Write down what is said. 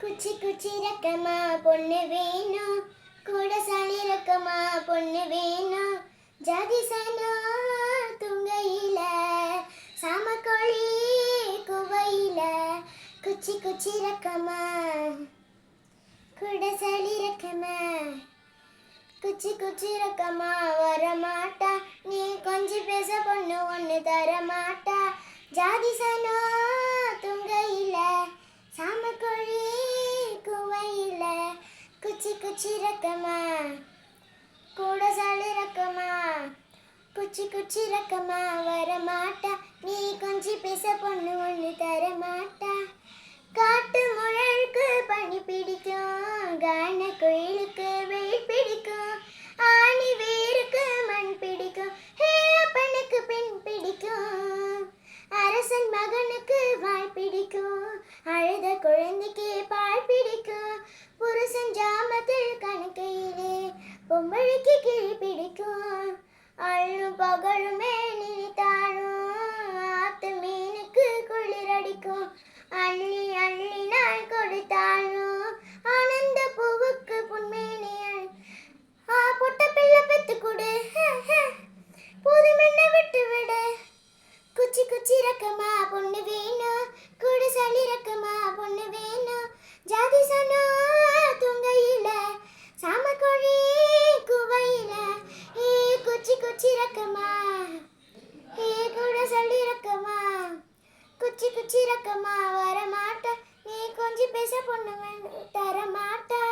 குச்சி குச்சி ரக்கமா பொண்ணு வேணும், கூட சளி ரக்கமா பொண்ணு வேணும், ஜாதி சனோ துங்கையில சாமக்கோழி குவையில குச்சி குச்சி ரக்கமா கூட சளி ரக்கமா குச்சி குச்சி ரக்கமா வரமாட்டா, நீ கொஞ்சம் பேச பொண்ணு ஒன்று தரமாட்டா, ஜாதி சனோ துங்கையில சாமக்கோழி குவையில குச்சி குச்சி ரக்கமா கூட சளி ரக்கமா குச்சி குச்சி ரக்கமா வரமாட்டா, நீ கொஞ்சம் பேச பொண்ணு ஒன்று தரமாட்டா, காட்டு முழலுக்கு பனி பிடிக்கும், கான குயிலுக்கு வெயில் பிடிக்கும், ஆணி வேருக்கு மண் பிடிக்கும், ஹே அப்பனுக்கு பெண் பிடிக்கும், அரசன் மகனுக்கு வாய் பிடிக்கும், அழுத குழந்தைக்கு பால் பிடிக்கும், புருஷன் ஜாமத்தில் கணக்கையிலே பொம்பளைக்கு கிளி பிடிக்கும், அள்ளும் பகலுமே நினைத்தாலும் ஆத்து மீனுக்கு குளிரடிக்கும், அள்ளி அள்ளி நான் கொடுத்தாலும் ஆனந்த பூவுக்கு புன்மேனியல் பொட்ட பிள்ளை பெத்து கொடு, போதும் என்ன விட்டு விடு, குச்சி குச்சி ரக்கமா பொண்ணு வேணும், கூட சளி ரக்கமா பொண்ணு வேணும், ஜாதி சனோ துங்கையில சாமக்கோழி குவையில ஏ குச்சி குச்சி ரக்கமா ஏ கூட சளி ரக்கமா குச்சி குச்சி ரக்கமா வரமாட்டா, நீ கொஞ்சம் பேச பொண்ணு தரமாட்டா.